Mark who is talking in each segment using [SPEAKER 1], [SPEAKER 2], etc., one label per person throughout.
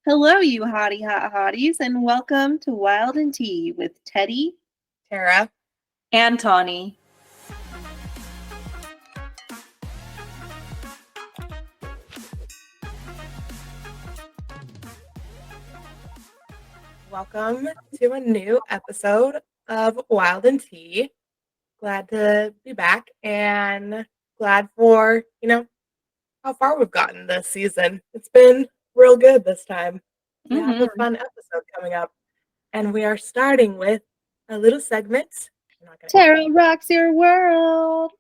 [SPEAKER 1] Hello, you hottie hot hotties, and welcome to Wild&T with Teddy
[SPEAKER 2] Tara.
[SPEAKER 1] and Tawny.
[SPEAKER 2] Welcome to a new episode of Wild&T. Glad to be back and glad for, how far we've gotten this season. It's been real good this time. We have a fun episode coming up, and we are starting with a little segment.
[SPEAKER 1] Tara rocks your world.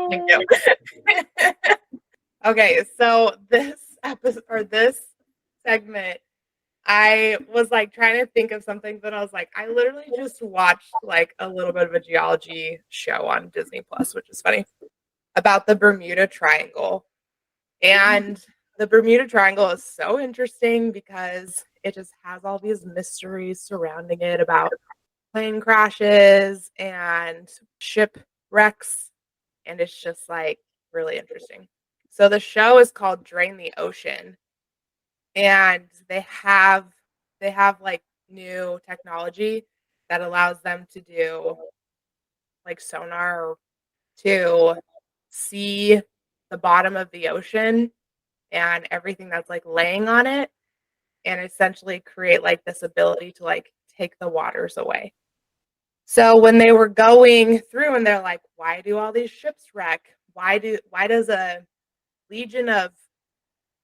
[SPEAKER 2] Thank you. Okay, so this episode or this segment, I was like trying to think of something, but I was like, I literally just watched like a little bit of a geology show on Disney Plus, which is funny, about the Bermuda Triangle. And the Bermuda Triangle is so interesting because it just has all these mysteries surrounding it about plane crashes and shipwrecks. And it's just like really interesting. So the show is called Drain the Ocean. And they have like new technology that allows them to do like sonar to see the bottom of the ocean and everything that's like laying on it, and essentially create like this ability to like take the waters away. So when they were going through and they're like, why do all these ships wreck? Why does a legion of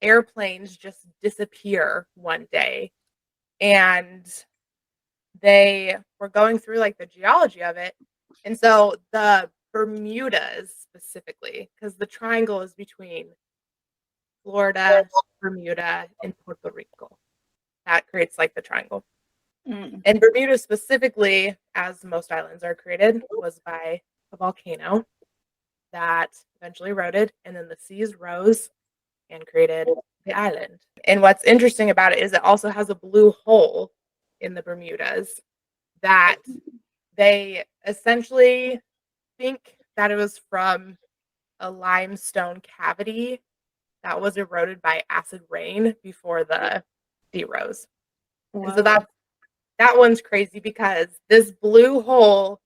[SPEAKER 2] airplanes just disappear one day? And they were going through like the geology of it. And so the Bermudas specifically, because the triangle is between Florida, Bermuda, and Puerto Rico. That creates like the triangle. And Bermuda specifically, as most islands are created, was by a volcano that eventually eroded, and then the seas rose and created the island. And what's interesting about it is it also has a blue hole in the Bermudas that they essentially think that it was from a limestone cavity that was eroded by acid rain before the sea rose. Wow. And so that one's crazy because this blue hole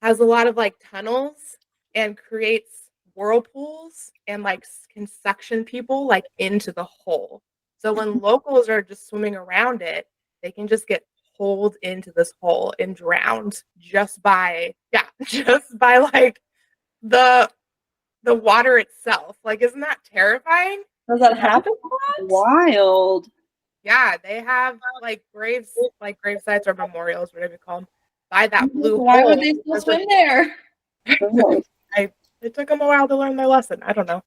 [SPEAKER 2] has a lot of like tunnels and creates whirlpools and like can suction people like into the hole. So when locals are just swimming around it, they can just get pulled into this hole and drowned just by like the water itself. Like, isn't that terrifying?
[SPEAKER 1] Does that happen? Wild.
[SPEAKER 2] Yeah, they have like gravesites or memorials, whatever you call them, by that blue hole.
[SPEAKER 1] Why would they still swim there?
[SPEAKER 2] It took them a while to learn their lesson. I don't know.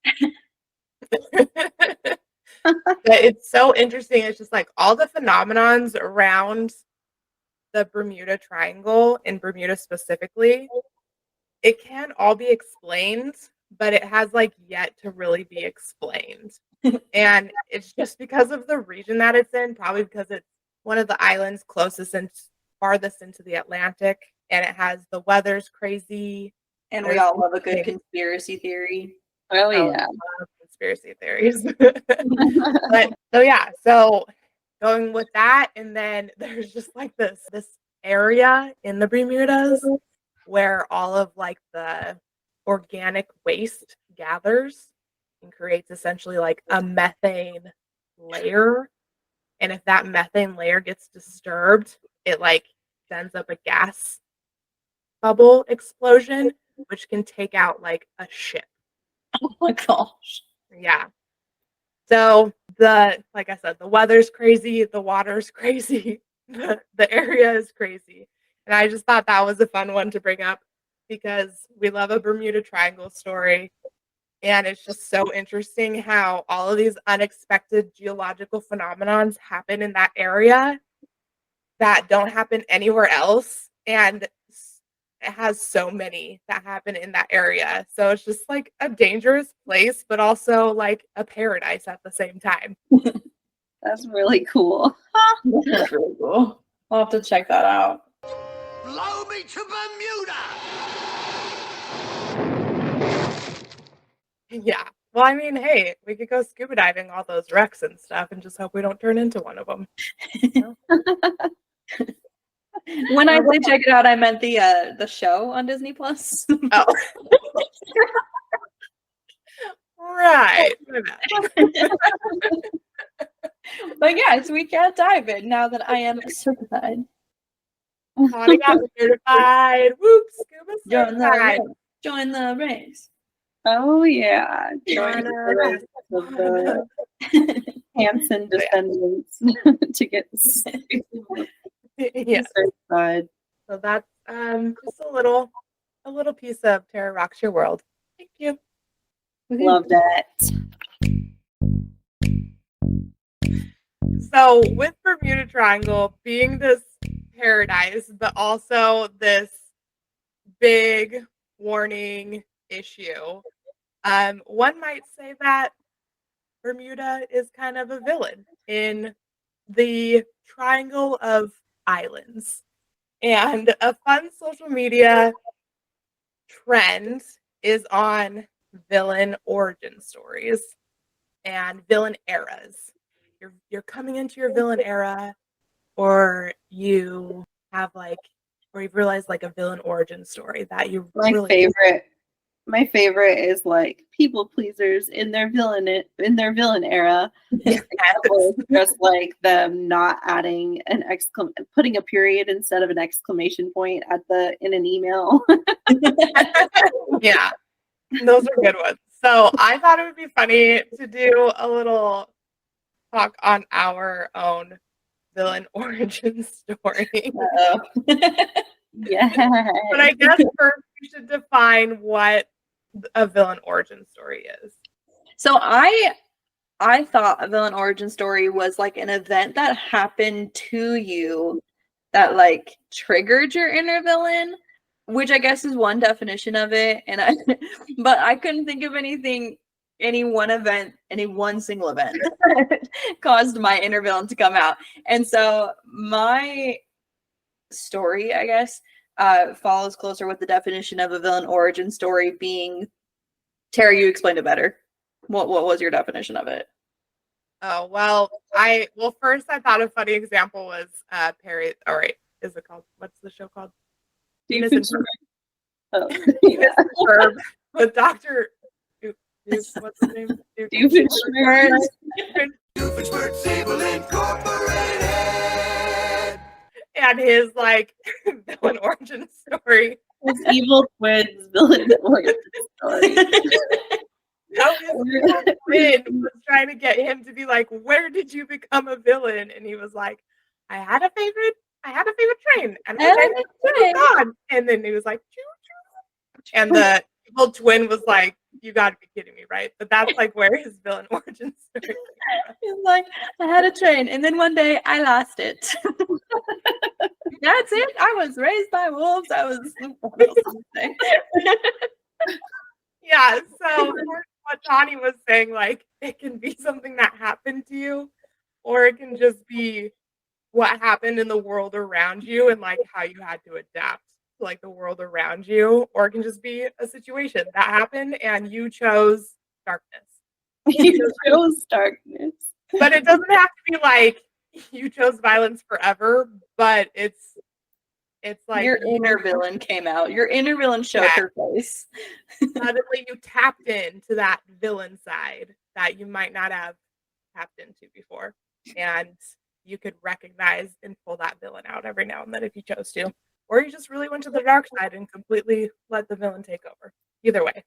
[SPEAKER 2] But it's so interesting. It's just like all the phenomenons around the Bermuda Triangle, in Bermuda specifically, it can all be explained, but it has like yet to really be explained. And it's just because of the region that it's in, probably because it's one of the islands closest and farthest into the Atlantic, and it has the weather's crazy.
[SPEAKER 1] And we all love a good conspiracy theory.
[SPEAKER 2] Oh yeah, conspiracy theories. But so going with that, and then there's just like this area in the Bermudas where all of like the organic waste gathers and creates essentially like a methane layer. And if that methane layer gets disturbed, it like sends up a gas bubble explosion, which can take out like a ship.
[SPEAKER 1] Oh my gosh.
[SPEAKER 2] Yeah. So like I said, the weather's crazy, the water's crazy, the area is crazy. And I just thought that was a fun one to bring up because we love a Bermuda Triangle story. And it's just so interesting how all of these unexpected geological phenomenons happen in that area that don't happen anywhere else. And it has so many that happen in that area. So it's just like a dangerous place, but also like a paradise at the same time.
[SPEAKER 1] That's really cool. That's really cool. I'll have to check that out.
[SPEAKER 3] Blow me to Bermuda!
[SPEAKER 2] Yeah. Well, I mean, hey, we could go scuba diving all those wrecks and stuff and just hope we don't turn into one of them.
[SPEAKER 1] When I say check it out, I meant the show on Disney Plus.
[SPEAKER 2] Oh. Right.
[SPEAKER 1] But yes, we can dive in now that I am certified.
[SPEAKER 2] Connie got certified. Whoops, scuba certified.
[SPEAKER 1] Join the race. Oh yeah. Join the race of the Hanson descendants to get certified.
[SPEAKER 2] So that's just a little piece of Terra Rocks Your World. Thank you.
[SPEAKER 1] Love that.
[SPEAKER 2] So with Bermuda Triangle being this paradise, but also this big warning issue, one might say that Bermuda is kind of a villain in the triangle of islands. And a fun social media trend is on villain origin stories and villain eras. You're coming into your villain era, or you have or you've realized a villain origin story that you
[SPEAKER 1] My favorite is people pleasers in their villain era.
[SPEAKER 2] Yes.
[SPEAKER 1] Just them not adding putting a period instead of an exclamation point in an email.
[SPEAKER 2] Yeah, those are good ones. So I thought it would be funny to do a little talk on our own villain origin story.
[SPEAKER 1] Yeah.
[SPEAKER 2] But I guess first we should define what a villain origin story is.
[SPEAKER 1] So I thought a villain origin story was an event that happened to you that triggered your inner villain, which I guess is one definition of it. But I couldn't think of any one single event that caused my inner villain to come out. And so my story, I guess, follows closer with the definition of a villain origin story being, Tara, you explained it better. What was your definition of it?
[SPEAKER 2] Oh, well, first I thought a funny example was Perry. All right, is it called? What's the show called? Venus and Ferb. With Dr. What's his name?
[SPEAKER 3] Doofenshmirtz Evil Incorporated.
[SPEAKER 2] And his villain origin story.
[SPEAKER 1] His evil twins villain origin story.
[SPEAKER 2] His twin was trying to get him to be where did you become a villain? And he was like, I had a favorite train, and gone. And then he was like, choo choo. And the evil twin was like, you gotta be kidding me, right? But that's where his villain origin story came.
[SPEAKER 1] He's like, I had a train, and then one day I lost it. That's it. I was raised by wolves.
[SPEAKER 2] Yeah, so what Tani was saying, it can be something that happened to you, or it can just be what happened in the world around you and how you had to adapt to the world around you, or it can just be a situation that happened and you chose darkness.
[SPEAKER 1] You chose darkness.
[SPEAKER 2] But it doesn't have to be you chose violence forever, but it's
[SPEAKER 1] your inner villain came out. Your inner villain showed her face.
[SPEAKER 2] Suddenly you tapped into that villain side that you might not have tapped into before. And you could recognize and pull that villain out every now and then if you chose to. Or you just really went to the dark side and completely let the villain take over. Either way.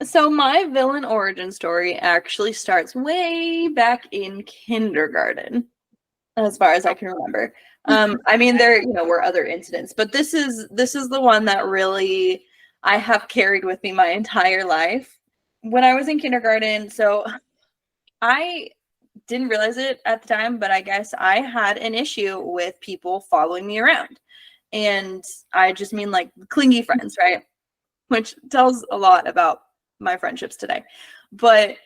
[SPEAKER 1] So my villain origin story actually starts way back in kindergarten, as far as I can remember. I mean, there were other incidents, but this is the one that really I have carried with me my entire life. When I was in kindergarten, so I didn't realize it at the time, but I guess I had an issue with people following me around. And I just mean clingy friends, right? Which tells a lot about my friendships today. But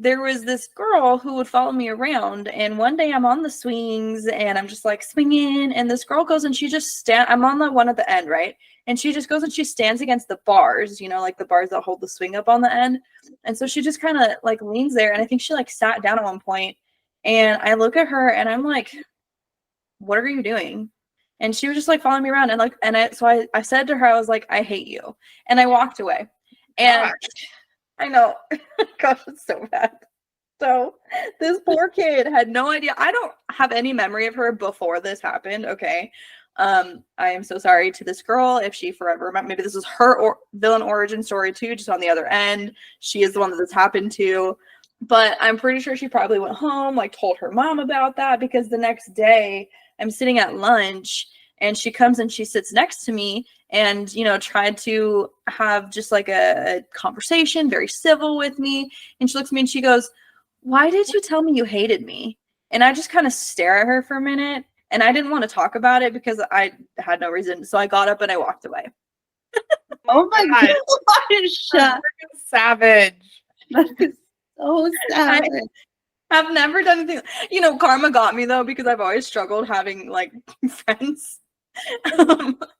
[SPEAKER 1] there was this girl who would follow me around, and one day I'm on the swings and I'm just like swinging, and this girl goes and she just I'm on the one at the end, right? And she just goes and she stands against the bars, you know, like the bars that hold the swing up on the end. And so she just kind of like leans there, and I think she like sat down at one point, and I look at her and I'm like, what are you doing? And she was just like following me around, and like, so I said to her, I was like, I hate you. And I walked away. And I know, gosh, it's so bad. So this poor kid had no idea. I don't have any memory of her before this happened. Okay. I am so sorry to this girl if she forever, maybe this is her villain origin story too, just on the other end. She is the one that this happened to. But I'm pretty sure she probably went home, like told her mom about that, because the next day I'm sitting at lunch and she comes and she sits next to me and, you know, tried to have just like a conversation, very civil with me. And she looks at me and she goes, why did you tell me you hated me? And I just kind of stare at her for a minute, and I didn't want to talk about it because I had no reason. So I got up and I walked away.
[SPEAKER 4] Oh my gosh.
[SPEAKER 2] Savage.
[SPEAKER 4] That is so savage.
[SPEAKER 1] I've never done anything. You know, karma got me though, because I've always struggled having like friends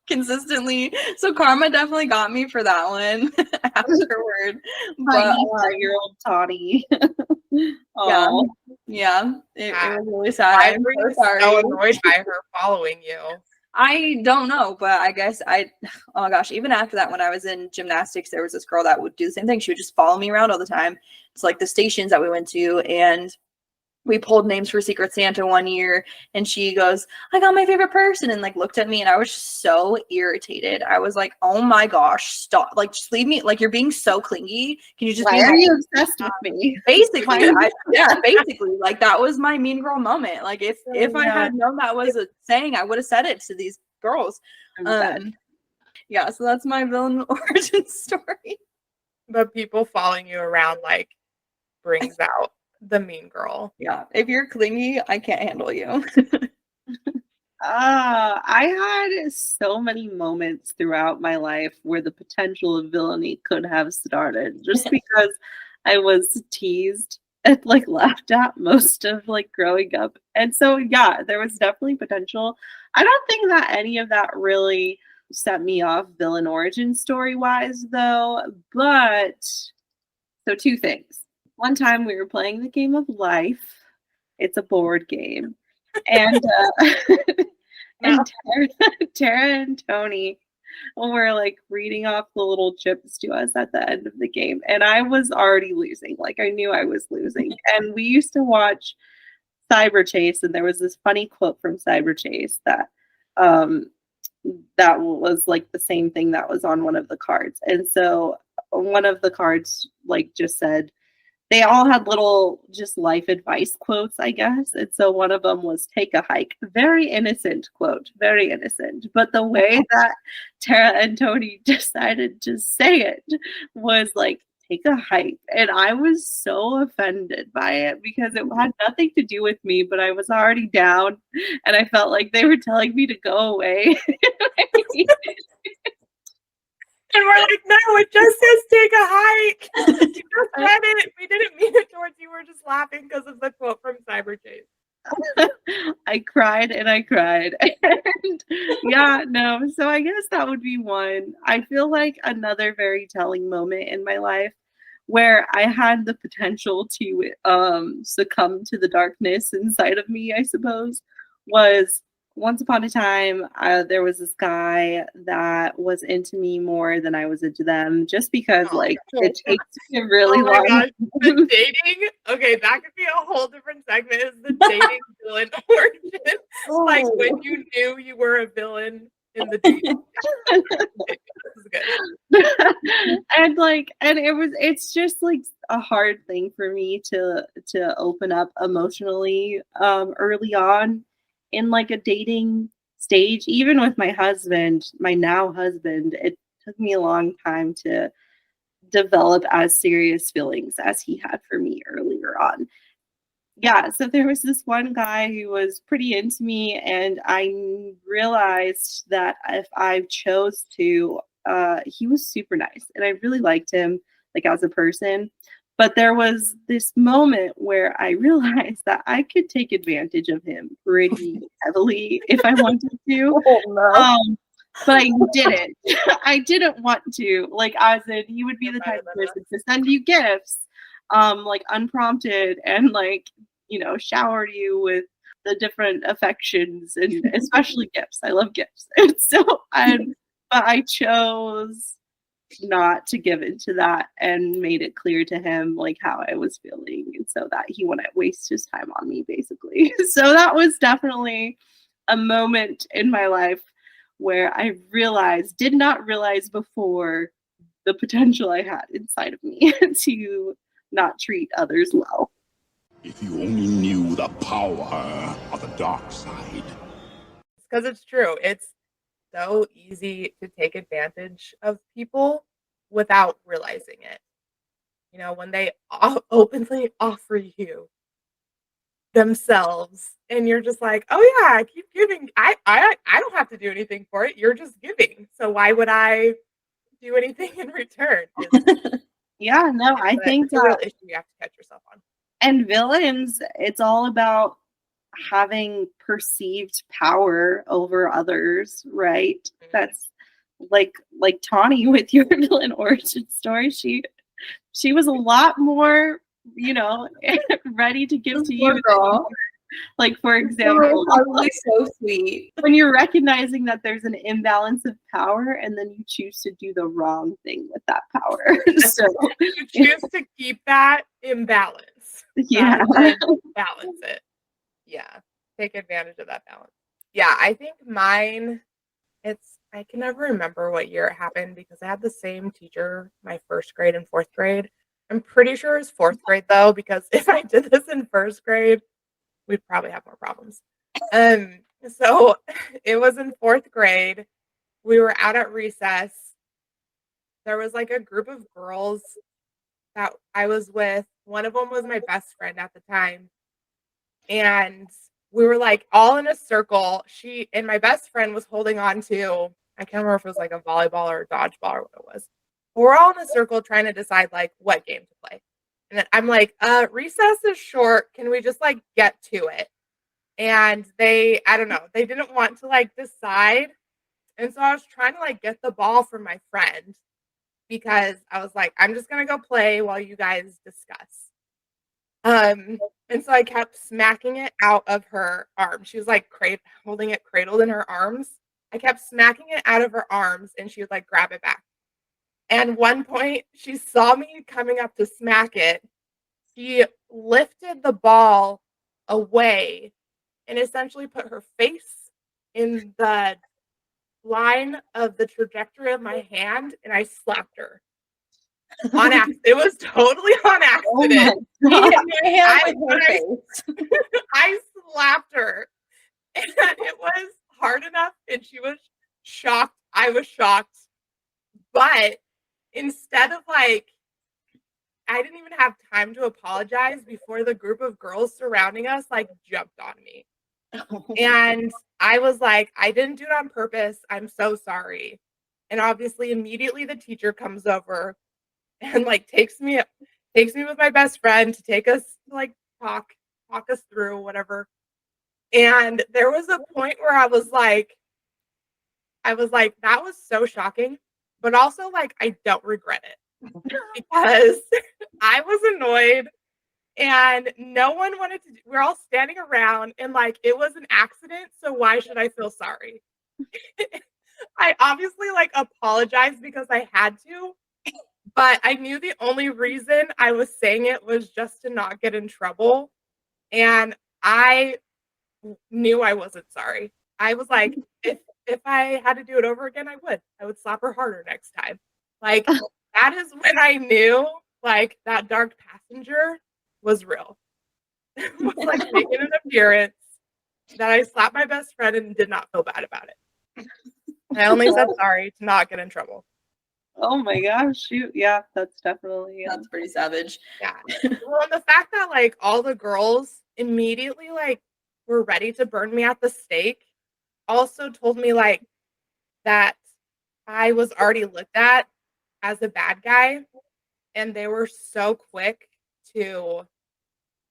[SPEAKER 1] consistently. So karma definitely got me for that one afterward.
[SPEAKER 4] But 5-year-old Toddy.
[SPEAKER 1] Yeah, it was really sad.
[SPEAKER 2] I'm so annoyed by her following you.
[SPEAKER 1] I don't know, but I guess oh my gosh, even after that, when I was in gymnastics, there was this girl that would do the same thing. She would just follow me around all the time. It's like the stations that we went to, and we pulled names for Secret Santa one year, and she goes, I got my favorite person, and like looked at me, and I was just so irritated. I was like, oh my gosh, stop. Like, just leave me. Like, you're being so clingy. Can you just
[SPEAKER 4] Why are you obsessed with me?
[SPEAKER 1] Basically, basically, like that was my mean girl moment. Like if I had known that was a saying, I would have said it to these girls. Yeah, so that's my villain origin story.
[SPEAKER 2] But people following you around like brings out the mean girl.
[SPEAKER 1] Yeah, if you're clingy, I can't handle you.
[SPEAKER 4] I had so many moments throughout my life where the potential of villainy could have started, just because I was teased and like laughed at most of like growing up. And so yeah, there was definitely potential. I don't think that any of that really set me off villain origin story wise though, but so two things. One time we were playing the game of life. It's a board game. And and Tara and Tony were like reading off the little chips to us at the end of the game. And I was already losing. Like I knew I was losing. And we used to watch Cyber Chase, and there was this funny quote from Cyber Chase that that was like the same thing that was on one of the cards. And so one of the cards like just said, they all had little just life advice quotes, I guess. And so one of them was take a hike. Very innocent quote, very innocent. But the way that Tara and Tony decided to say it was like, take a hike. And I was so offended by it because it had nothing to do with me, but I was already down and I felt like they were telling me to go away.
[SPEAKER 2] And we're like, no, it just says take a hike. You just said it. We didn't mean it towards you. We're just laughing because of the quote from Cyber Chase.
[SPEAKER 4] I cried and I cried. And yeah, no. So I guess that would be one. I feel like another very telling moment in my life where I had the potential to succumb to the darkness inside of me, I suppose, was once upon a time, there was this guy that was into me more than I was into them, just because it takes me a really long
[SPEAKER 2] time. The dating, okay, that could be a whole different segment, is the dating villain origin. Like when you knew you were a villain in the dating. This is good.
[SPEAKER 4] and it's just like a hard thing for me to open up emotionally early on in like a dating stage. Even with my husband, my now husband, it took me a long time to develop as serious feelings as he had for me earlier on. Yeah, so there was this one guy who was pretty into me, and I realized that if I chose to, he was super nice, and I really liked him like as a person. But there was this moment where I realized that I could take advantage of him pretty heavily if I wanted to.
[SPEAKER 1] Oh no.
[SPEAKER 4] But I didn't. I didn't want to. Like, as in, he would be
[SPEAKER 2] You're
[SPEAKER 4] the
[SPEAKER 2] better
[SPEAKER 4] type of
[SPEAKER 2] than
[SPEAKER 4] person to send you gifts, like unprompted, and like, shower you with the different affections and especially gifts. I love gifts. And so but I chose not to give into that and made it clear to him like how I was feeling, and so that he wouldn't waste his time on me, basically. So that was definitely a moment in my life where I did not realize before, the potential I had inside of me to not treat others well.
[SPEAKER 3] If you only knew the power of the dark side.
[SPEAKER 2] Because it's true. It's so easy to take advantage of people without realizing it. When they openly offer you themselves and you're just like, oh yeah, I keep giving. I don't have to do anything for it. You're just giving. So why would I do anything in return?
[SPEAKER 4] Yeah, no, I think
[SPEAKER 2] It's a real issue you have to catch yourself on.
[SPEAKER 4] and villains, it's all about having perceived power over others, right?
[SPEAKER 2] Mhm.
[SPEAKER 4] That's like Tawny with your villain origin story. She was a lot more, ready to give to you.
[SPEAKER 1] Poor girl.
[SPEAKER 4] Like, for
[SPEAKER 1] They were
[SPEAKER 4] example,
[SPEAKER 1] probably so sweet.
[SPEAKER 4] when you're recognizing that there's an imbalance of power and then you choose to do the wrong thing with that power. So
[SPEAKER 2] You choose to keep that imbalance.
[SPEAKER 4] yeah.
[SPEAKER 2] Rather than balance it. Yeah. Take advantage of that balance. Yeah, I think mine, I can never remember what year it happened because I had the same teacher my first grade and fourth grade. I'm pretty sure it was fourth grade though, because if I did this in first grade, we'd probably have more problems. So it was in fourth grade. We were out at recess. There was like a group of girls that I was with. One of them was my best friend at the time. And we were like all in a circle. She and my best friend was holding on to, I can't remember if it was like a volleyball or a dodgeball or what it was. We're all in a circle trying to decide like what game to play. And then I'm like, recess is short. Can we just like get to it? And I don't know, they didn't want to like decide. And so I was trying to like get the ball from my friend because I was like, I'm just gonna go play while you guys discuss. And so I kept smacking it out of her arm. She was like holding it cradled in her arms. I kept smacking it out of her arms and she would like grab it back. And one point she saw me coming up to smack it. She lifted the ball away and essentially put her face in the line of the trajectory of my hand and I slapped her. On accident. It was totally on accident.
[SPEAKER 1] He hit my hand
[SPEAKER 2] I-
[SPEAKER 1] with her face.
[SPEAKER 2] I slapped her and it was hard enough and she was shocked. I was shocked. But instead of like, I didn't even have time to apologize before the group of girls surrounding us like jumped on me. And I was like, I didn't do it on purpose. I'm so sorry. And obviously immediately the teacher comes over and like takes me with my best friend to take us to like talk us through whatever. And there was a point where I was like, that was so shocking, but also like I don't regret it because I was annoyed and no one wanted to. We're all standing around and like it was an accident, so why should I feel sorry? I obviously like apologized because I had to, but I knew the only reason I was saying it was just to not get in trouble. And I knew I wasn't sorry. I was like, if I had to do it over again, I would slap her harder next time. Like that is when I knew like that dark passenger was real. Was like making an appearance that I slapped my best friend and did not feel bad about it. I only said sorry to not get in trouble.
[SPEAKER 4] Oh my gosh, shoot. Yeah, that's definitely
[SPEAKER 1] That's pretty savage.
[SPEAKER 2] Yeah. Well, and the fact that like all the girls immediately like were ready to burn me at the stake also told me like that I was already looked at as a bad guy and they were so quick to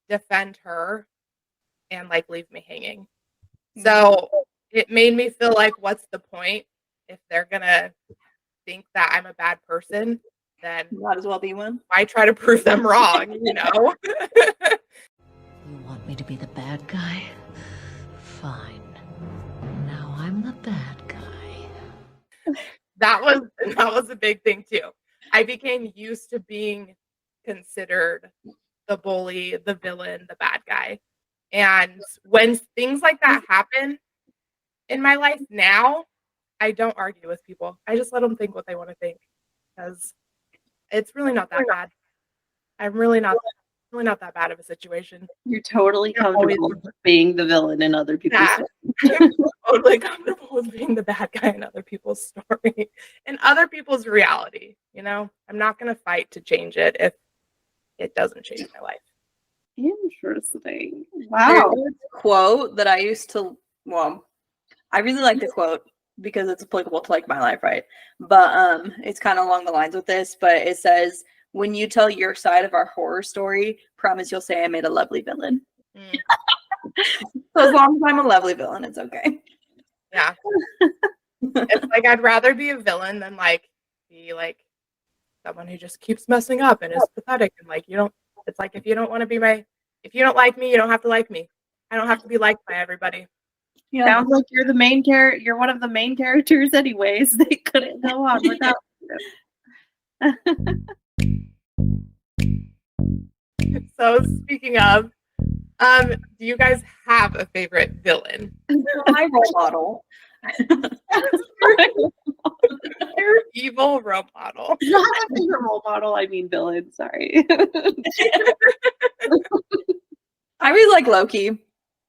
[SPEAKER 2] defend her and like leave me hanging. So it made me feel like, what's the point if they're gonna think that I'm a bad person? Then
[SPEAKER 1] Might as well be one.
[SPEAKER 2] why try to prove them wrong? You know.
[SPEAKER 5] You want me to be the bad guy? Fine. Now I'm the bad guy.
[SPEAKER 2] That was a big thing too. I became used to being considered the bully, the villain, the bad guy. And when things like that happen in my life now, I don't argue with people. I just let them think what they want to think, because it's really not that bad. I'm really not that bad of a situation.
[SPEAKER 4] You're totally
[SPEAKER 2] I'm always-
[SPEAKER 4] comfortable with being the villain in other people's
[SPEAKER 2] Yeah. I'm totally comfortable with being the bad guy in other people's story and other people's reality. You know, I'm not going to fight to change it if it doesn't change my life.
[SPEAKER 4] Interesting.
[SPEAKER 1] There's
[SPEAKER 4] Wow.
[SPEAKER 1] this quote that I used to, well, I really like the quote because it's applicable to like my life, right? But it's kind of along the lines with this, but it says, when you tell your side of our horror story, promise you'll say I made a lovely villain.
[SPEAKER 2] Mm.
[SPEAKER 1] So as long as I'm a lovely villain, it's okay.
[SPEAKER 2] Yeah. It's like I'd rather be a villain than like be like someone who just keeps messing up and is pathetic, and like, you don't, it's like, if you don't like me, you don't have to like me. I don't have to be liked by everybody.
[SPEAKER 1] Yeah.
[SPEAKER 4] Sounds like you're the main character. You're one of the main characters, anyways. They couldn't go on without you.
[SPEAKER 2] So speaking of, do you guys have a favorite villain?
[SPEAKER 1] My role model.
[SPEAKER 2] Your evil role model.
[SPEAKER 4] Not my favorite role model. I mean, villain. Sorry.
[SPEAKER 1] I really like Loki.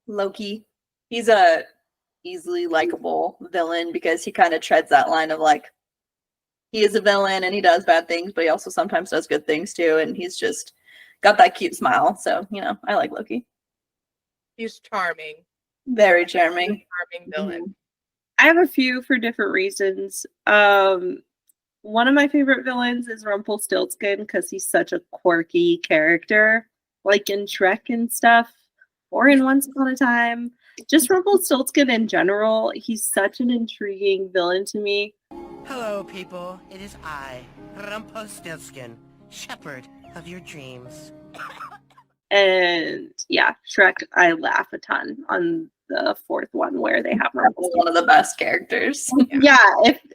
[SPEAKER 1] Loki. He's a easily likable villain because he kind of treads that line of like, he is a villain and he does bad things, but he also sometimes does good things too. And he's just got that cute smile. So, you know, I like Loki.
[SPEAKER 2] He's charming.
[SPEAKER 1] Very charming.
[SPEAKER 2] Charming villain.
[SPEAKER 4] I have a few for different reasons. One of my favorite villains is Rumpelstiltskin because he's such a quirky character, like in Shrek and stuff, or in Once Upon a Time. Just Rumpelstiltskin in general, he's such an intriguing villain to me.
[SPEAKER 6] Hello, people. It is I, Rumpelstiltskin, shepherd of your dreams.
[SPEAKER 4] And yeah, Shrek, I laugh a ton on the fourth one where they have Rumpelstiltskin.
[SPEAKER 1] One of the best characters.
[SPEAKER 4] Yeah,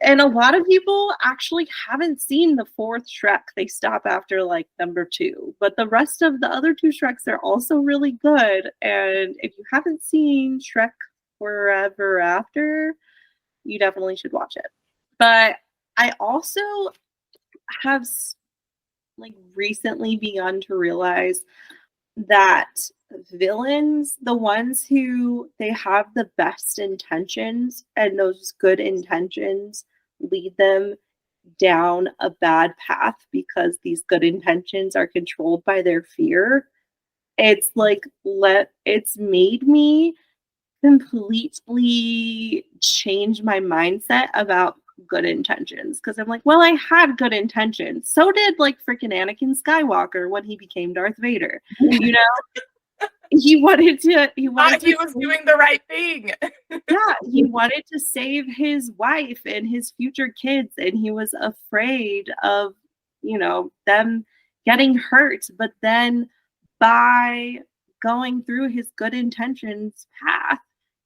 [SPEAKER 4] and a lot of people actually haven't seen the fourth Shrek. They stop after like number 2. But the rest of the other 2 Shreks are also really good. And if you haven't seen Shrek Forever After, you definitely should watch it. But I also have like recently begun to realize that villains, the ones who they have the best intentions, and those good intentions lead them down a bad path because these good intentions are controlled by their fear. It's like it's made me completely change my mindset about good intentions, because I'm like, well, I had good intentions. So did like freaking Anakin Skywalker when he became Darth Vader. You know, he was
[SPEAKER 2] doing the right thing.
[SPEAKER 4] Yeah, he wanted to save his wife and his future kids, and he was afraid of, you know, them getting hurt. But then by going through his good intentions path,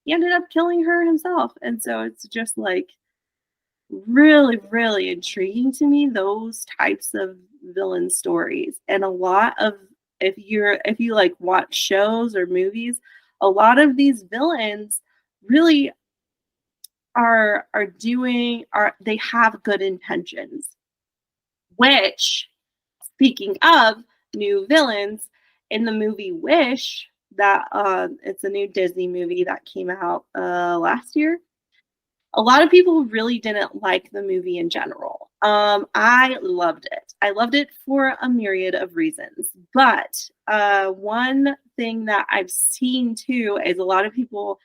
[SPEAKER 4] he ended up killing her himself. And so it's just like really, really intriguing to me, those types of villain stories. And a lot of, if you like watch shows or movies, a lot of these villains really they have good intentions. Which, speaking of new villains, in the movie Wish, that it's a new Disney movie that came out last year. A lot of people really didn't like the movie in general. I loved it. I loved it for a myriad of reasons. But one thing that I've seen too is a lot of people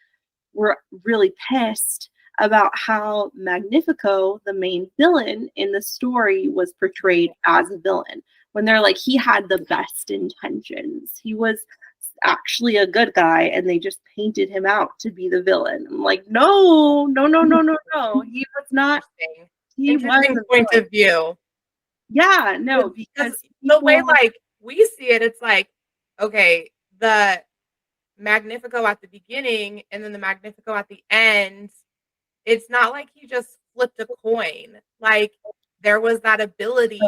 [SPEAKER 4] were really pissed about how Magnifico, the main villain in the story, was portrayed as a villain, when they're like, he had the best intentions. He was actually a good guy, and they just painted him out to be the villain. I'm like, no, no, no, no, no, no. He was not. He was
[SPEAKER 2] Interesting
[SPEAKER 4] the
[SPEAKER 2] point
[SPEAKER 4] villain.
[SPEAKER 2] of view.
[SPEAKER 4] Yeah, no, because
[SPEAKER 2] the way
[SPEAKER 4] people-
[SPEAKER 2] like we see it, it's like, okay, the Magnifico at the beginning and then the Magnifico at the end, it's not like he just flipped a coin. Like there was that ability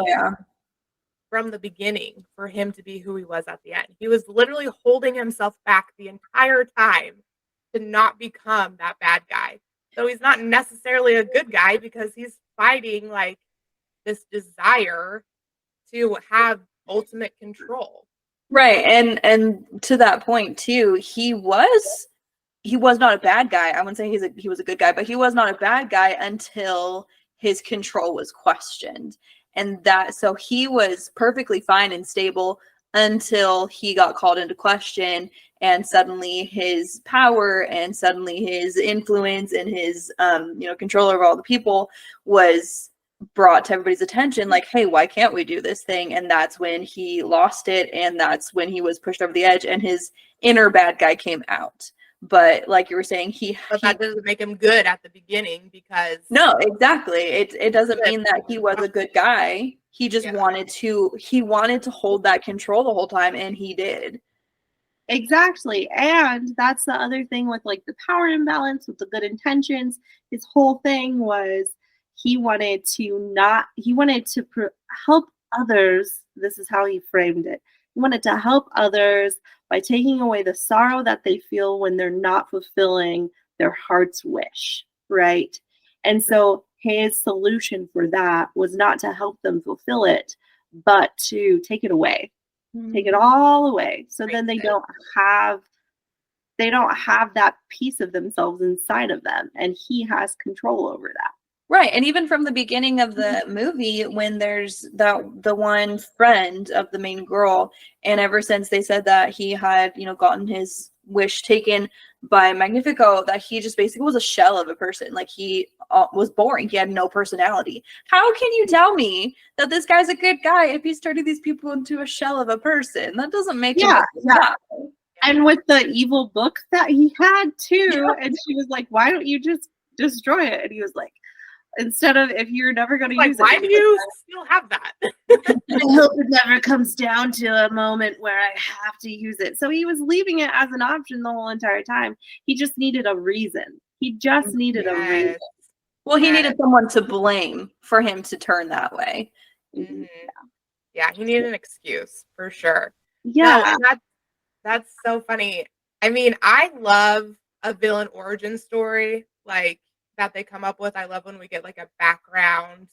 [SPEAKER 2] from the beginning for him to be who he was at the end. He was literally holding himself back the entire time to not become that bad guy. So he's not necessarily a good guy because he's fighting like this desire to have ultimate control.
[SPEAKER 1] Right. And to that point too, he was not a bad guy. I wouldn't say he was a good guy, but he was not a bad guy until his control was questioned. And so he was perfectly fine and stable until he got called into question, and suddenly his power and suddenly his influence and his control over all the people was brought to everybody's attention, like, hey, why can't we do this thing? And that's when he lost it, and that's when he was pushed over the edge and his inner bad guy came out. But like you were saying,
[SPEAKER 2] but that doesn't make him good at the beginning, because
[SPEAKER 1] no, exactly, it doesn't mean that he was a good guy. He just wanted to hold that control the whole time, and he did.
[SPEAKER 4] Exactly. And that's the other thing with like the power imbalance with the good intentions. His whole thing was he wanted to help others. This is how he framed it. He wanted to help others by taking away the sorrow that they feel when they're not fulfilling their heart's wish, right? And so his solution for that was not to help them fulfill it, but to take it away. Take it all away. So then they don't have that piece of themselves inside of them, and he has control over that.
[SPEAKER 1] Right. And even from the beginning of the movie, when there's the one friend of the main girl, and ever since they said that he had, gotten his wish taken by Magnifico, that he just basically was a shell of a person. Like he was boring. He had no personality. How can you tell me that this guy's a good guy if he's turning these people into a shell of a person? That doesn't make him a good guy.
[SPEAKER 4] And with the evil book that he had too, and she was like, why don't you just destroy it? And he was like, instead of, if you're never going to use it.
[SPEAKER 2] Why do you still have that?
[SPEAKER 4] I hope it never comes down to a moment where I have to use it. So he was leaving it as an option the whole entire time. He just needed a reason. He just needed a reason.
[SPEAKER 1] Well, he needed someone to blame for him to turn that way.
[SPEAKER 2] Mm-hmm. Yeah, he needed an excuse for sure.
[SPEAKER 4] Yeah.
[SPEAKER 2] No, that's so funny. I mean, I love a villain origin story like that they come up with. I love when we get like a background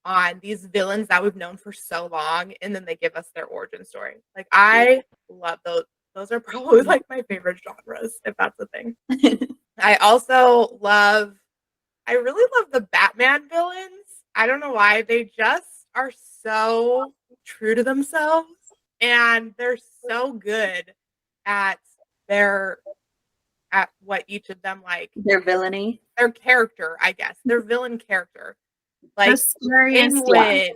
[SPEAKER 2] on these villains that we've known for so long, and then they give us their origin story. Like I love those. Those are probably like my favorite genres, if that's a thing. I really love the Batman villains. I don't know why. They just are so true to themselves, and they're so good at what each of them like.
[SPEAKER 1] Their villainy.
[SPEAKER 2] Their character, I guess. Their villain character. Like
[SPEAKER 4] Penguin.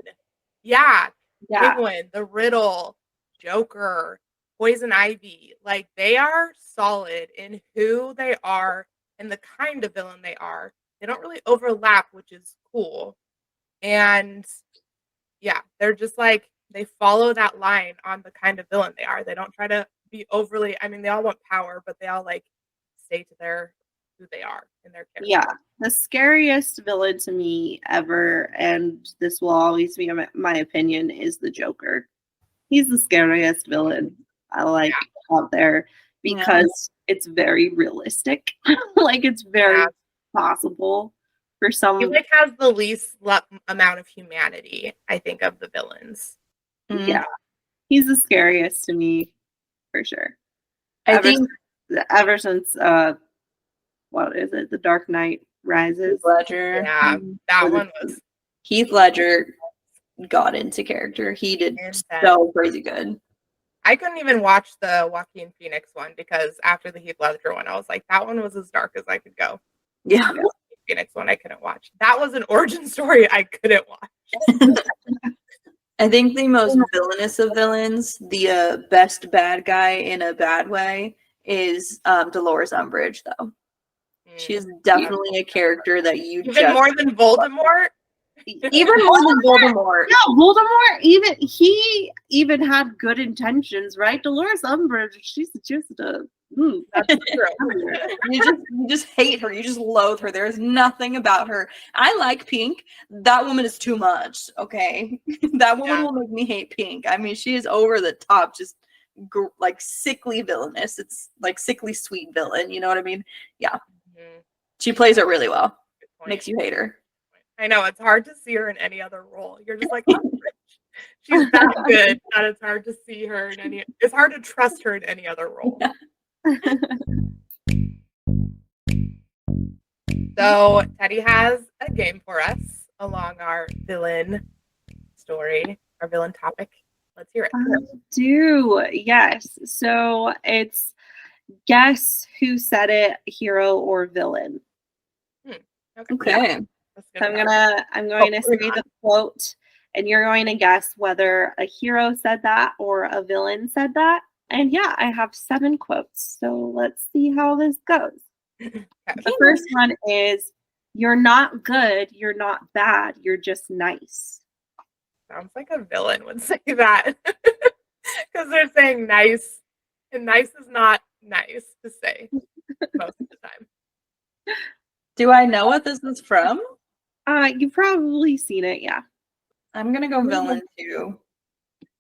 [SPEAKER 2] Penguin, the Riddle, Joker, Poison Ivy. Like they are solid in who they are and the kind of villain they are. They don't really overlap, which is cool. And yeah, they're just like, they follow that line on the kind of villain they are. They don't try to be overly, I mean, they all want power, but they all like stay to who they are in their character.
[SPEAKER 4] Yeah, the scariest villain to me ever, and this will always be my opinion, is the Joker. He's the scariest villain I like out there because it's very realistic. Like it's very possible for someone.
[SPEAKER 2] He like has the least amount of humanity, I think, of the villains.
[SPEAKER 4] Yeah, he's the scariest to me for sure. Ever since what is it? The Dark Knight Rises.
[SPEAKER 1] Heath Ledger.
[SPEAKER 2] Yeah, that one was.
[SPEAKER 1] Heath Ledger got into character. He did so crazy good.
[SPEAKER 2] I couldn't even watch the Joaquin Phoenix one because after the Heath Ledger one, I was like, that one was as dark as I could go.
[SPEAKER 1] Yeah.
[SPEAKER 2] The Phoenix one I couldn't watch. That was an origin story I couldn't watch.
[SPEAKER 1] I think the most villainous of villains, the best bad guy in a bad way, is Dolores Umbridge, though. She is definitely a character that you
[SPEAKER 2] even more than Voldemort.
[SPEAKER 1] Even more than Voldemort.
[SPEAKER 4] Yeah, Voldemort, he even had good intentions, right? Dolores Umbridge, she's just a
[SPEAKER 2] That's true.
[SPEAKER 1] You just hate her. You just loathe her. There's nothing about her. I like Pink. That woman is too much. Okay, that woman will make me hate Pink. I mean, she is over the top, just like sickly villainous. It's like sickly sweet villain. You know what I mean? Yeah, she plays it really well. Makes you hate her.
[SPEAKER 2] I know, it's hard to see her in any other role. You're just like, she's that good that it's hard to see her in any. It's hard to trust her in any other role. So Teddy has a game for us along our villain story, our villain topic. Let's hear it.
[SPEAKER 4] Yes. So it's guess who said it, hero or villain.
[SPEAKER 1] Okay.
[SPEAKER 4] So I'm going to say the quote, and you're going to guess whether a hero said that or a villain said that. And yeah, I have 7 quotes. So let's see how this goes. The first one is, "You're not good, you're not bad, you're just nice."
[SPEAKER 2] Sounds like a villain would say that. Because they're saying nice, and nice is not nice to say most of the time.
[SPEAKER 1] Do I know what this is from?
[SPEAKER 4] You've probably seen it, yeah.
[SPEAKER 1] I'm gonna go villain too.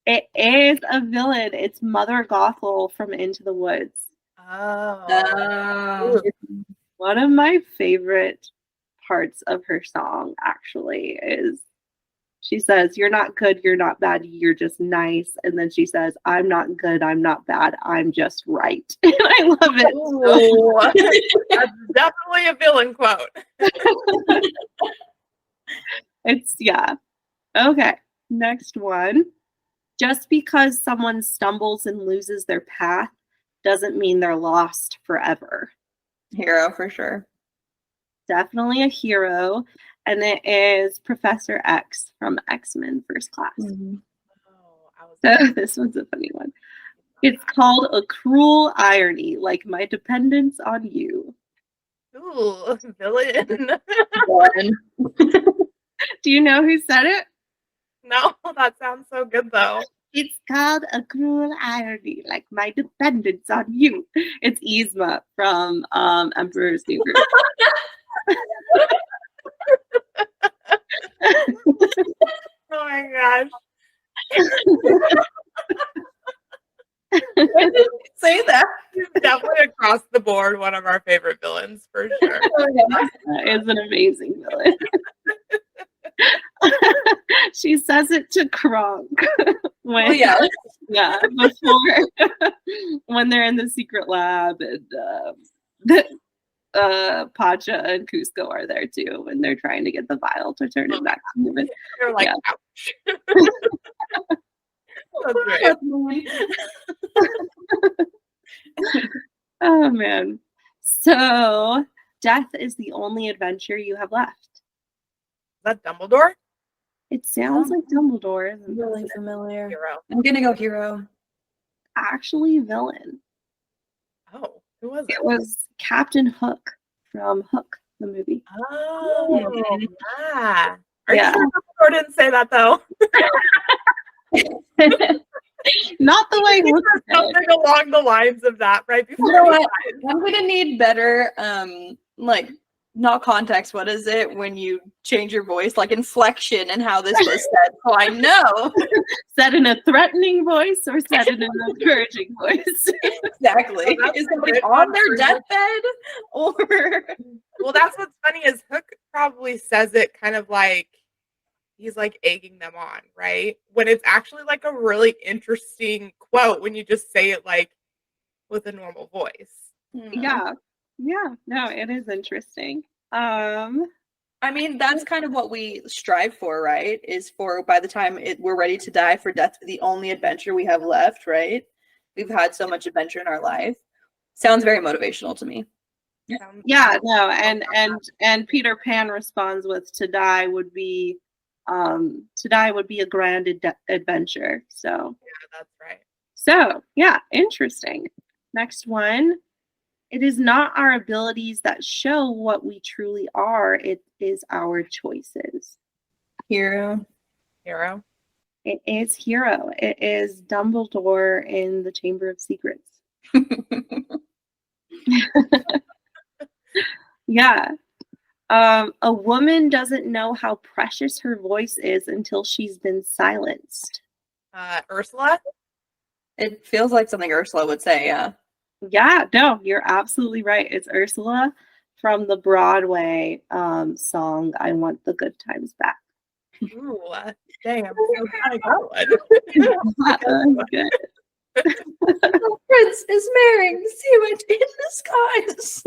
[SPEAKER 4] It is a villain. It's Mother Gothel from Into the Woods.
[SPEAKER 2] Oh.
[SPEAKER 4] One of my favorite parts of her song, actually, is she says, "You're not good, you're not bad, you're just nice." And then she says, "I'm not good, I'm not bad, I'm just right." And I love it.
[SPEAKER 2] Oh, that's definitely a villain quote.
[SPEAKER 4] Yeah. Okay. Next one. "Just because someone stumbles and loses their path doesn't mean they're lost forever."
[SPEAKER 1] Hero for sure.
[SPEAKER 4] Definitely a hero. And it is Professor X from X-Men First Class.
[SPEAKER 1] Mm-hmm.
[SPEAKER 4] So this one's a funny one. "It's called a cruel irony, like my dependence on you."
[SPEAKER 2] Ooh, villain.
[SPEAKER 4] Do you know who said it?
[SPEAKER 2] No, that sounds so good though.
[SPEAKER 4] "It's called a cruel irony, like my dependence on you." It's Yzma from Emperor's New Groove.
[SPEAKER 2] Oh my gosh.
[SPEAKER 1] Why did you say that?
[SPEAKER 2] He's definitely across the board one of our favorite villains for sure.
[SPEAKER 4] That is an amazing villain. She says it to Kronk when, before when they're in the secret lab, and Pacha and Cusco are there too, and they're trying to get the vial to turn it back to human.
[SPEAKER 2] They're like, ouch. That's great.
[SPEAKER 4] Oh man. So death is the only adventure you have left.
[SPEAKER 2] Is that Dumbledore?
[SPEAKER 4] It sounds like Dumbledore.
[SPEAKER 1] I'm really familiar.
[SPEAKER 2] Hero.
[SPEAKER 1] I'm gonna go hero.
[SPEAKER 4] Actually, villain.
[SPEAKER 2] Oh, who was it?
[SPEAKER 4] It was Captain Hook from Hook, the movie.
[SPEAKER 2] Oh, yeah. Are
[SPEAKER 4] Yeah.
[SPEAKER 2] you sure Dumbledore didn't say that though?
[SPEAKER 4] Not the way Hook said.
[SPEAKER 2] Something along the lines of that, right before.
[SPEAKER 1] You know what? I'm gonna need better, like not context. What is it when you change your voice, like inflection, and how this was said? So I know.
[SPEAKER 4] Said in a threatening voice or said in an encouraging voice.
[SPEAKER 1] Exactly.
[SPEAKER 2] Well,
[SPEAKER 1] Is somebody on their deathbed, or?
[SPEAKER 2] Well, that's what's funny is Hook probably says it kind of like he's like egging them on, right? When it's actually like a really interesting quote when you just say it like with a normal voice.
[SPEAKER 4] Yeah. Yeah. No, it is interesting.
[SPEAKER 1] I mean, that's kind of what we strive for, right? Is for by the time we're ready to die, for death to be the only adventure we have left, right? We've had so much adventure in our life. Sounds very motivational to me.
[SPEAKER 4] Yeah, no, and Peter Pan responds with, "To die would be To die would be a grand adventure. So,
[SPEAKER 2] Yeah, that's right.
[SPEAKER 4] yeah, interesting. Next one. It is not our abilities that show what we truly are. It is our choices.
[SPEAKER 1] Hero.
[SPEAKER 2] Hero.
[SPEAKER 4] It is Hero. It is Dumbledore in the Chamber of Secrets. Yeah. A woman doesn't know how precious her voice is until she's been silenced.
[SPEAKER 2] Ursula.
[SPEAKER 1] It feels like something Ursula would say, yeah.
[SPEAKER 4] Yeah, no, you're absolutely right. It's Ursula from the Broadway song I Want the Good Times Back.
[SPEAKER 2] Ooh, dang, I'm so glad I got one.
[SPEAKER 4] Good.
[SPEAKER 1] The prince is marrying Seawind in disguise.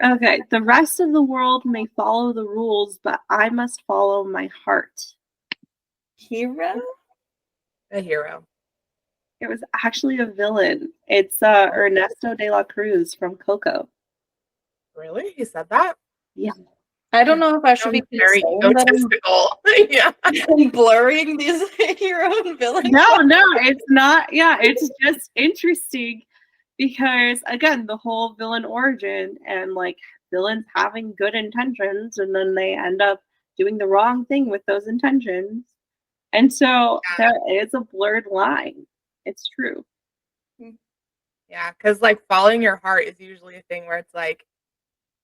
[SPEAKER 4] Okay, the rest of the world may follow the rules, but I must follow my heart.
[SPEAKER 1] Hero?
[SPEAKER 2] A hero.
[SPEAKER 4] It was actually a villain. It's Ernesto de la Cruz from Coco.
[SPEAKER 2] Really? He said that?
[SPEAKER 4] Yeah.
[SPEAKER 1] I don't know if I should be
[SPEAKER 2] very
[SPEAKER 1] concerned that
[SPEAKER 2] egotistical. Yeah.
[SPEAKER 1] I'm blurring these hero and villain.
[SPEAKER 4] No, it's not. Yeah, it's just interesting because, again, the whole villain origin and like villains having good intentions and then they end up doing the wrong thing with those intentions. And so there is a blurred line. It's true.
[SPEAKER 2] Yeah, because like following your heart is usually a thing where it's like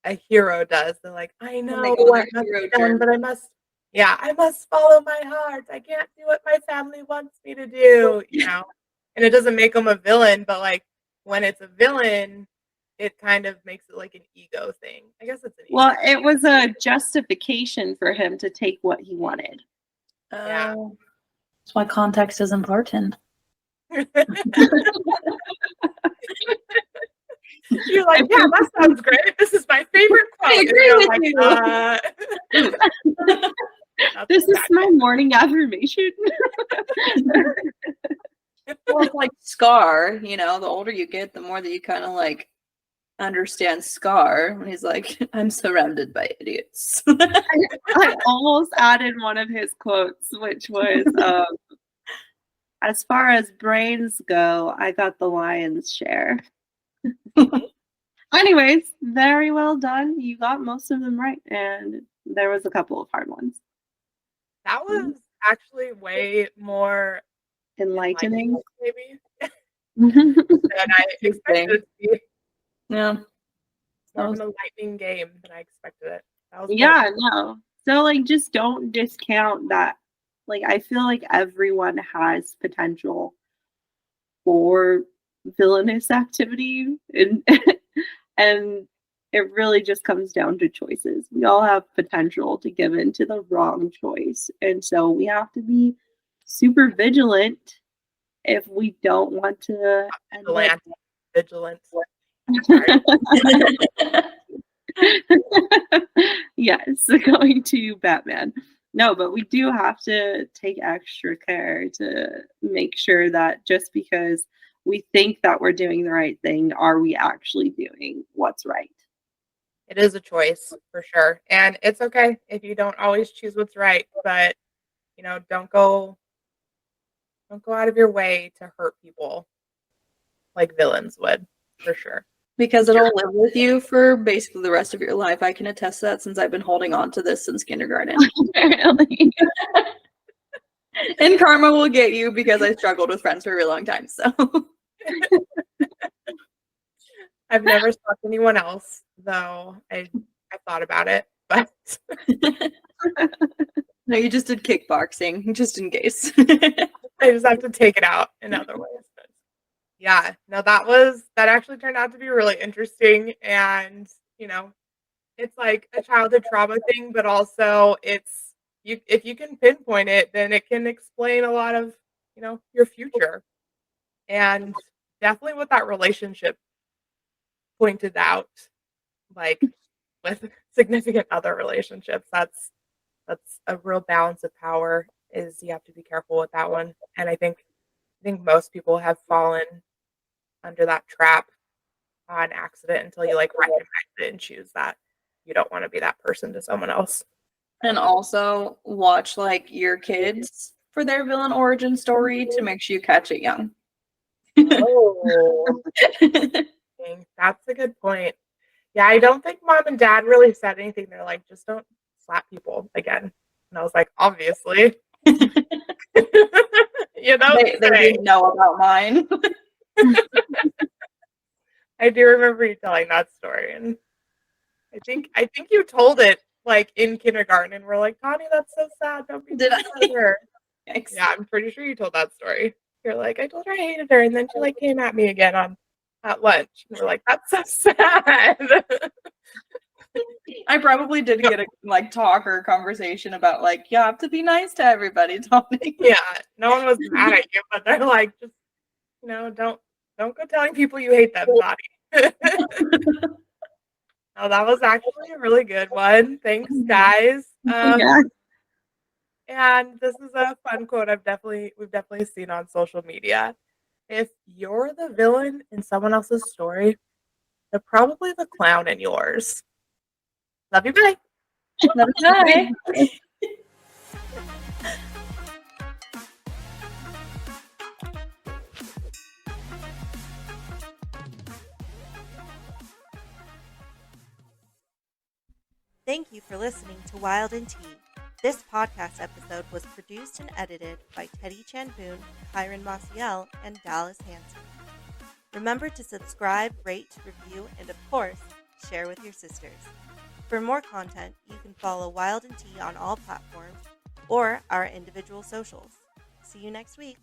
[SPEAKER 2] a hero does. They're like, I know what must be done, but I must follow my heart. I can't do what my family wants me to do, you know. And it doesn't make them a villain, but like when it's a villain, it kind of makes it like an ego thing. I guess it's an ego.
[SPEAKER 4] Well, it was a justification for him to take what he wanted.
[SPEAKER 2] Yeah.
[SPEAKER 1] That's why context is important.
[SPEAKER 2] You're like, yeah, that sounds great. This is my favorite quote.
[SPEAKER 1] I agree with
[SPEAKER 2] you.
[SPEAKER 4] This is my morning affirmation.
[SPEAKER 1] Well, it's like Scar, you know, the older you get, the more that you kind of like understand Scar when he's like, I'm surrounded by idiots.
[SPEAKER 4] I almost added one of his quotes, which was, as far as brains go, I got the lion's share. Anyways, very well done. You got most of them right, and there was a couple of hard ones.
[SPEAKER 2] That was actually way more
[SPEAKER 4] enlightening,
[SPEAKER 2] maybe, than I expected it to be.
[SPEAKER 1] Yeah.
[SPEAKER 2] More of an enlightening game than I expected it. That was
[SPEAKER 4] no. So like just don't discount that. Like I feel like everyone has potential for villainous activity and it really just comes down to choices. We all have potential to give in to the wrong choice. And so we have to be super vigilant if we don't want to
[SPEAKER 2] vigilant.
[SPEAKER 4] Yes, going to Batman. No, but we do have to take extra care to make sure that just because we think that we're doing the right thing, are we actually doing what's right?
[SPEAKER 2] It is a choice for sure. And it's okay if you don't always choose what's right, but you know, don't go out of your way to hurt people like villains would, for sure.
[SPEAKER 1] Because it'll live with you for basically the rest of your life. I can attest to that since I've been holding on to this since kindergarten.
[SPEAKER 4] Really?
[SPEAKER 1] And karma will get you because I struggled with friends for a really long time. So
[SPEAKER 2] I've never stalked anyone else, though I thought about it, but
[SPEAKER 1] no, you just did kickboxing, just in case.
[SPEAKER 2] I just have to take it out in other ways. But yeah, no, that actually turned out to be really interesting, and you know, it's like a childhood trauma thing, but also it's if you can pinpoint it, then it can explain a lot of, you know, your future. And definitely with that relationship pointed out, like with significant other relationships, that's a real balance of power. Is you have to be careful with that one. And I think most people have fallen under that trap on accident until you like recognize it and choose that you don't want to be that person to someone else.
[SPEAKER 1] And also watch like your kids for their villain origin story to make sure you catch it young.
[SPEAKER 2] Oh, that's a good point. Yeah, I don't think mom and dad really said anything. They're like, just don't slap people again. And I was like, obviously. You don't
[SPEAKER 1] They
[SPEAKER 2] say.
[SPEAKER 1] didn't know about mine.
[SPEAKER 2] I do remember you telling that story, and I think you told it like in kindergarten, and we're like, Connie, that's so sad. Don't be
[SPEAKER 1] Did
[SPEAKER 2] mean
[SPEAKER 1] I?
[SPEAKER 2] to her.
[SPEAKER 1] Yikes.
[SPEAKER 2] Yeah, I'm pretty sure you told that story. You're like, I told her I hated her, and then she like came at me again at lunch. And we're like, that's so sad.
[SPEAKER 1] I probably did get a like talk or conversation about like you have to be nice to everybody, Tony.
[SPEAKER 2] Yeah, no one was mad at you, but they're like, just don't go telling people you hate them, Connie. Oh, that was actually a really good one. Thanks, guys.
[SPEAKER 4] Yeah.
[SPEAKER 2] And this is a fun quote we've definitely seen on social media. If you're the villain in someone else's story, they're probably the clown in yours. Love you, bye.
[SPEAKER 1] Bye.
[SPEAKER 7] Thank you for listening to Wild&T. This podcast episode was produced and edited by Teddy Chanboon, Kyron Maciel, and Dallas Hanson. Remember to subscribe, rate, review, and of course, share with your sisters. For more content, you can follow Wild&T on all platforms or our individual socials. See you next week.